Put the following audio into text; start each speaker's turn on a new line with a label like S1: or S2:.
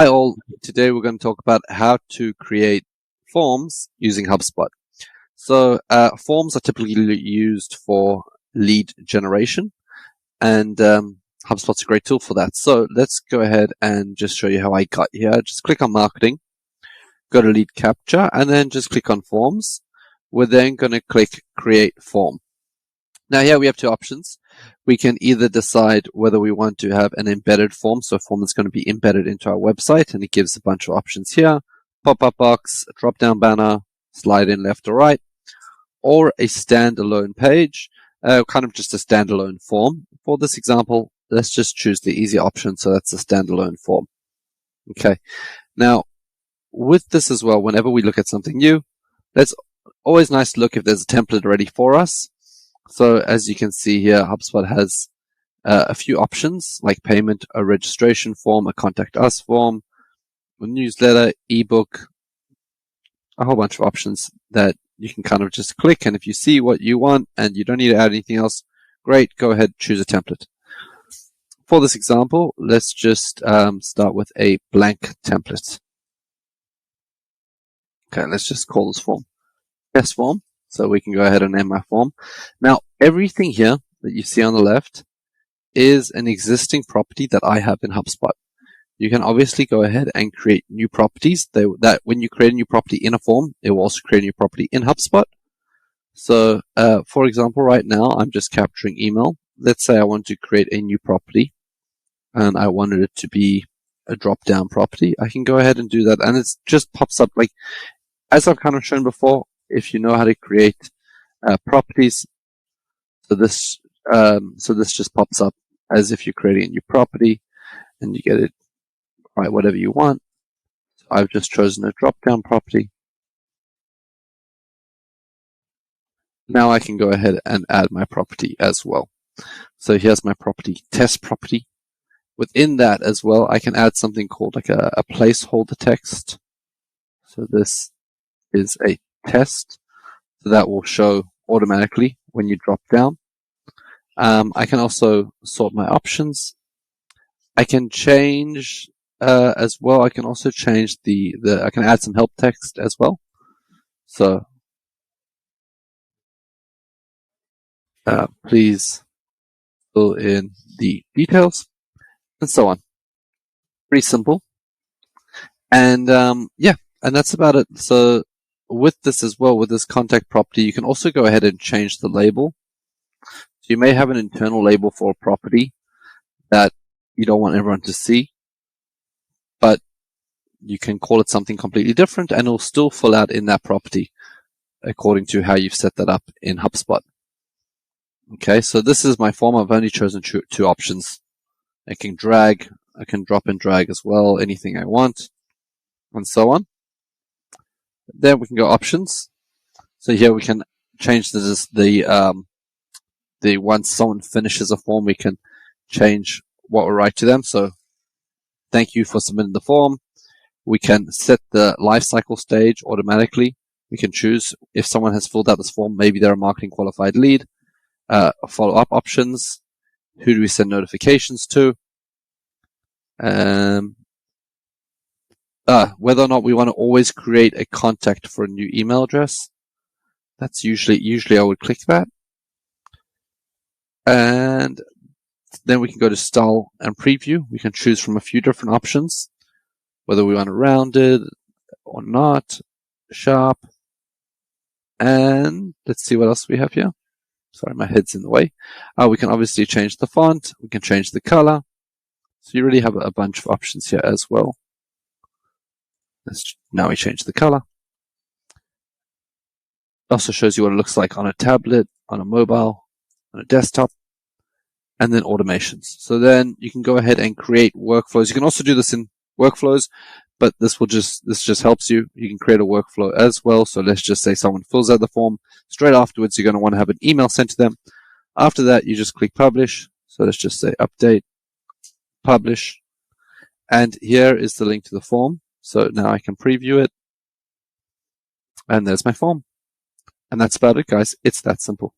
S1: Hi all, today we're going to talk about how to create forms using HubSpot. So forms are typically used for lead generation, and HubSpot's a great tool for that. So let's go ahead and just show you how I got here. Just click on marketing, go to lead capture, and then just click on forms. We're then going to click create form. Now here we have two options. We can either decide whether we want to have an embedded form, so a form that's going to be embedded into our website, and it gives a bunch of options here: pop-up box, a drop-down banner, slide in left or right, or a standalone page, kind of just a standalone form. For this example, let's just choose the easy option, so that's a standalone form. Okay. Now, with this as well, whenever we look at something new, it's always nice to look if there's a template ready for us. So as you can see here, HubSpot has a few options like payment, a registration form, a contact us form, a newsletter, ebook, a whole bunch of options that you can kind of just click. And if you see what you want and you don't need to add anything else, great, go ahead, choose a template. For this example, let's just start with a blank template. Okay, let's just call this form test form. So we can go ahead and name my form. Now, everything here that you see on the left is an existing property that I have in HubSpot. You can obviously go ahead and create new properties. That when you create a new property in a form, it will also create a new property in HubSpot. So, for example, right now, I'm just capturing email. Let's say I want to create a new property and I wanted it to be a drop-down property. I can go ahead and do that, and it just pops up like, as I've kind of shown before, if you know how to create properties. So this just pops up as if you're creating a new property, and you get it right whatever you want. So I've just chosen a drop-down property. Now I can go ahead and add my property as well. So here's my property, test property. Within that as well, I can add something called like a placeholder text. So this is a test, so that will show automatically when you drop down. I can also sort my options. I can change as well. I can also change I can add some help text as well. So please fill in the details and so on. Pretty simple. And yeah, and that's about it. So with this as well, with this contact property, you can also go ahead and change the label. So you may have an internal label for a property that you don't want everyone to see, but you can call it something completely different and it'll still fill out in that property according to how you've set that up in HubSpot. Okay, so this is my form. I've only chosen two options. I can drag, I can drop and drag as well, anything I want, and so on. Then we can go options. So here we can change the once someone finishes a form, we can change what we write to them. So thank you for submitting the form. We can set the lifecycle stage automatically. We can choose if someone has filled out this form, maybe they're a marketing qualified lead. Follow-up options. Who do we send notifications to? Whether or not we want to always create a contact for a new email address. That's usually I would click that. And then we can go to style and preview. We can choose from a few different options, whether we want it rounded or not, sharp. And let's see what else we have here. Sorry, my head's in the way. We can obviously change the font. We can change the color. So you really have a bunch of options here as well. Now we change the color. It also shows you what it looks like on a tablet, on a mobile, on a desktop, and then automations. So then you can go ahead and create workflows. You can also do this in workflows, but this just helps you. You can create a workflow as well. So let's just say someone fills out the form. Straight afterwards, you're going to want to have an email sent to them. After that, you just click publish. So let's just say update, publish. And here is the link to the form. So now I can preview it. And there's my form. And that's about it, guys. It's that simple.